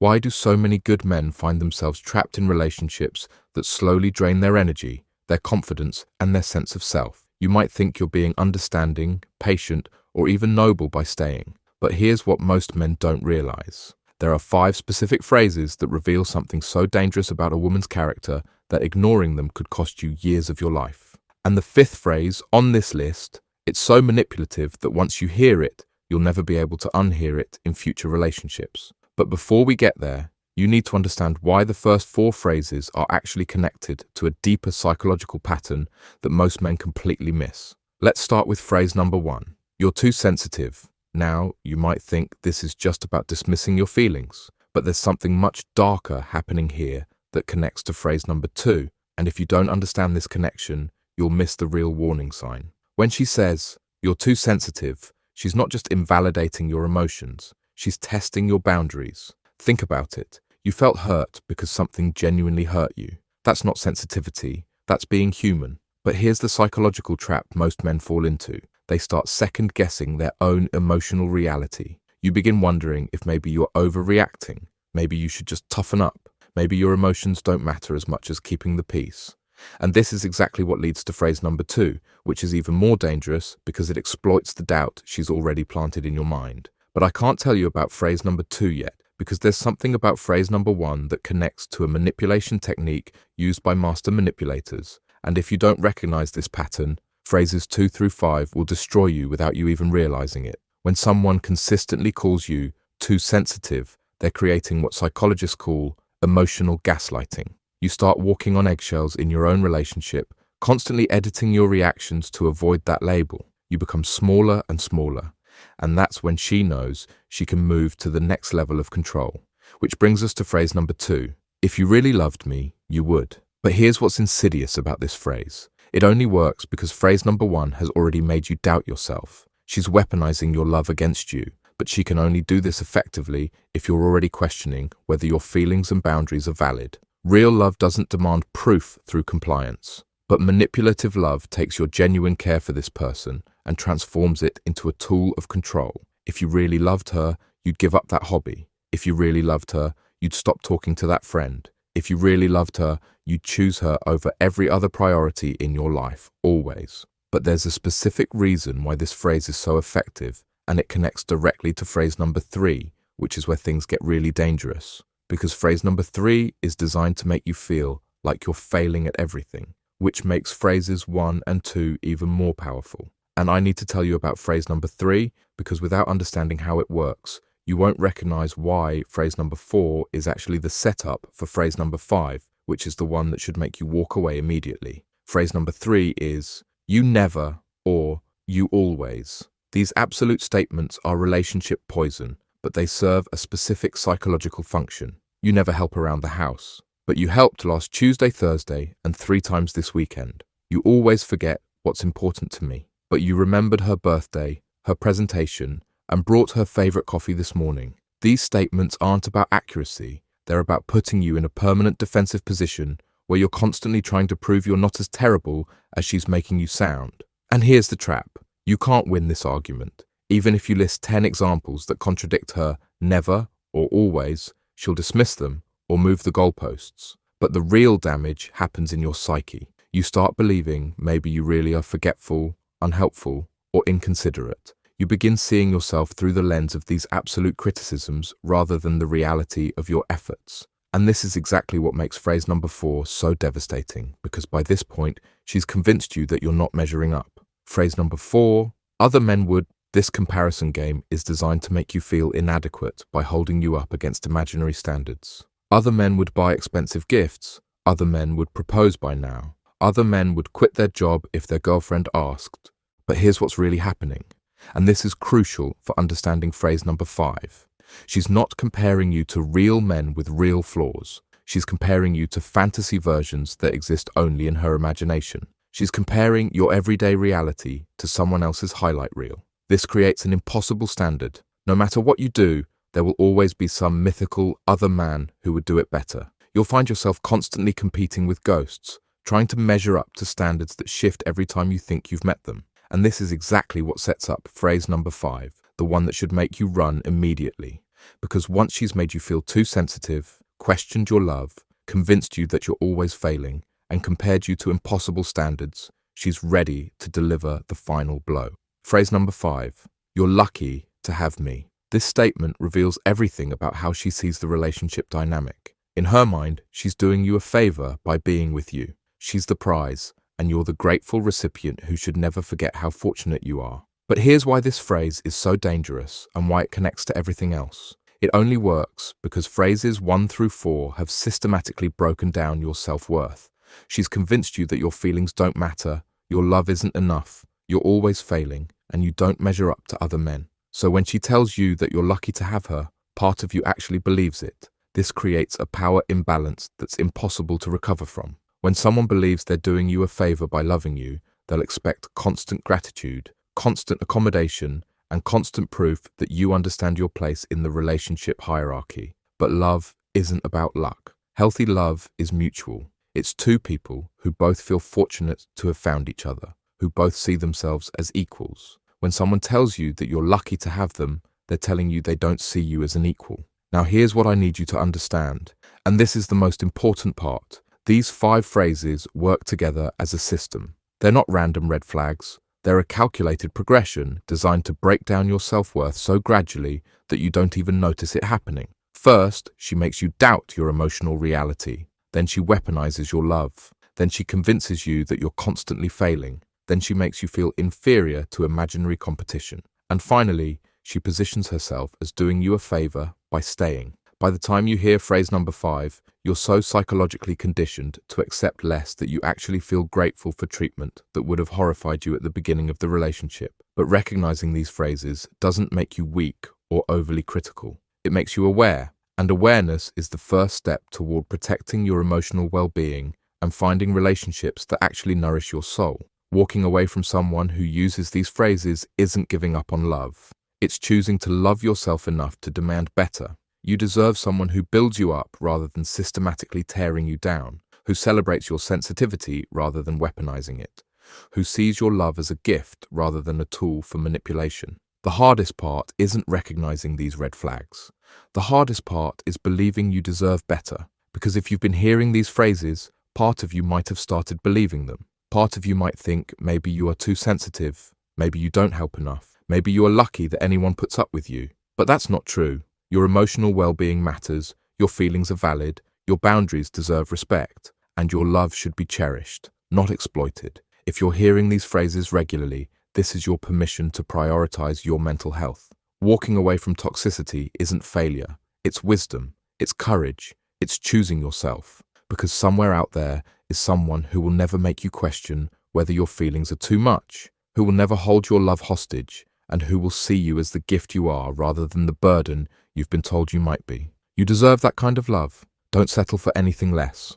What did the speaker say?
Why do so many good men find themselves trapped in relationships that slowly drain their energy, their confidence, and their sense of self? You might think you're being understanding, patient, or even noble by staying, but here's what most men don't realize. There are 5 specific phrases that reveal something so dangerous about a woman's character that ignoring them could cost you years of your life. And the 5th phrase on this list, it's so manipulative that once you hear it, you'll never be able to unhear it in future relationships. But before we get there, you need to understand why the first 4 phrases are actually connected to a deeper psychological pattern that most men completely miss. Let's start with phrase number 1. You're too sensitive. Now, you might think this is just about dismissing your feelings, but there's something much darker happening here that connects to phrase number 2, and if you don't understand this connection, you'll miss the real warning sign. When she says, "You're too sensitive," she's not just invalidating your emotions, she's testing your boundaries. Think about it. You felt hurt because something genuinely hurt you. That's not sensitivity, that's being human. But here's the psychological trap most men fall into. They start second-guessing their own emotional reality. You begin wondering if maybe you're overreacting, maybe you should just toughen up, maybe your emotions don't matter as much as keeping the peace. And this is exactly what leads to phrase number 2, which is even more dangerous because it exploits the doubt she's already planted in your mind. But I can't tell you about phrase number 2 yet, because there's something about phrase number 1 that connects to a manipulation technique used by master manipulators. And if you don't recognize this pattern, phrases 2 through 5 will destroy you without you even realizing it. When someone consistently calls you too sensitive, they're creating what psychologists call emotional gaslighting. You start walking on eggshells in your own relationship, constantly editing your reactions to avoid that label. You become smaller and smaller. And that's when she knows she can move to the next level of control. Which brings us to phrase number 2. If you really loved me, you would. But here's what's insidious about this phrase. It only works because phrase number 1 has already made you doubt yourself. She's weaponizing your love against you, but she can only do this effectively if you're already questioning whether your feelings and boundaries are valid. Real love doesn't demand proof through compliance, but manipulative love takes your genuine care for this person and transforms it into a tool of control. If you really loved her, you'd give up that hobby. If you really loved her, you'd stop talking to that friend. If you really loved her, you'd choose her over every other priority in your life, always. But there's a specific reason why this phrase is so effective, and it connects directly to phrase number 3, which is where things get really dangerous. Because phrase number 3 is designed to make you feel like you're failing at everything, which makes phrases 1 and 2 even more powerful. And I need to tell you about phrase number 3, because without understanding how it works, you won't recognize why phrase number 4 is actually the setup for phrase number 5, which is the one that should make you walk away immediately. Phrase number 3 is, "You never," or "you always." These absolute statements are relationship poison, but they serve a specific psychological function. You never help around the house, but you helped last Tuesday, Thursday, and 3 times this weekend. You always forget what's important to me, but you remembered her birthday, her presentation, and brought her favorite coffee this morning. These statements aren't about accuracy. They're about putting you in a permanent defensive position where you're constantly trying to prove you're not as terrible as she's making you sound. And here's the trap. You can't win this argument. Even if you list 10 examples that contradict her never or always, she'll dismiss them or move the goalposts. But the real damage happens in your psyche. You start believing maybe you really are forgetful, unhelpful, or inconsiderate. You begin seeing yourself through the lens of these absolute criticisms rather than the reality of your efforts. And this is exactly what makes phrase number 4 so devastating, because by this point, she's convinced you that you're not measuring up. Phrase number 4, other men would. This comparison game is designed to make you feel inadequate by holding you up against imaginary standards. Other men would buy expensive gifts. Other men would propose by now. Other men would quit their job if their girlfriend asked. But here's what's really happening. And this is crucial for understanding phrase number 5. She's not comparing you to real men with real flaws. She's comparing you to fantasy versions that exist only in her imagination. She's comparing your everyday reality to someone else's highlight reel. This creates an impossible standard. No matter what you do, there will always be some mythical other man who would do it better. You'll find yourself constantly competing with ghosts, trying to measure up to standards that shift every time you think you've met them. And this is exactly what sets up phrase number 5, the one that should make you run immediately. Because once she's made you feel too sensitive, questioned your love, convinced you that you're always failing, and compared you to impossible standards, she's ready to deliver the final blow. Phrase number 5. You're lucky to have me. This statement reveals everything about how she sees the relationship dynamic. In her mind, she's doing you a favor by being with you. She's the prize, and you're the grateful recipient who should never forget how fortunate you are. But here's why this phrase is so dangerous and why it connects to everything else. It only works because phrases 1 through 4 have systematically broken down your self-worth. She's convinced you that your feelings don't matter, your love isn't enough, you're always failing, and you don't measure up to other men. So when she tells you that you're lucky to have her, part of you actually believes it. This creates a power imbalance that's impossible to recover from. When someone believes they're doing you a favor by loving you, they'll expect constant gratitude, constant accommodation, and constant proof that you understand your place in the relationship hierarchy. But love isn't about luck. Healthy love is mutual. It's two people who both feel fortunate to have found each other, who both see themselves as equals. When someone tells you that you're lucky to have them, they're telling you they don't see you as an equal. Now here's what I need you to understand, and this is the most important part. These 5 phrases work together as a system. They're not random red flags. They're a calculated progression designed to break down your self-worth so gradually that you don't even notice it happening. First, she makes you doubt your emotional reality. Then she weaponizes your love. Then she convinces you that you're constantly failing. Then she makes you feel inferior to imaginary competition. And finally, she positions herself as doing you a favor by staying. By the time you hear phrase number 5, you're so psychologically conditioned to accept less that you actually feel grateful for treatment that would have horrified you at the beginning of the relationship. But recognizing these phrases doesn't make you weak or overly critical. It makes you aware, and awareness is the first step toward protecting your emotional well-being and finding relationships that actually nourish your soul. Walking away from someone who uses these phrases isn't giving up on love. It's choosing to love yourself enough to demand better. You deserve someone who builds you up rather than systematically tearing you down, who celebrates your sensitivity rather than weaponizing it, who sees your love as a gift rather than a tool for manipulation. The hardest part isn't recognizing these red flags. The hardest part is believing you deserve better, because if you've been hearing these phrases, part of you might have started believing them. Part of you might think maybe you are too sensitive, maybe you don't help enough, maybe you are lucky that anyone puts up with you. But that's not true. Your emotional well-being matters, your feelings are valid, your boundaries deserve respect, and your love should be cherished, not exploited. If you're hearing these phrases regularly, this is your permission to prioritize your mental health. Walking away from toxicity isn't failure, it's wisdom, it's courage, it's choosing yourself. Because somewhere out there is someone who will never make you question whether your feelings are too much, who will never hold your love hostage, and who will see you as the gift you are rather than the burden you've been told you might be. You deserve that kind of love. Don't settle for anything less.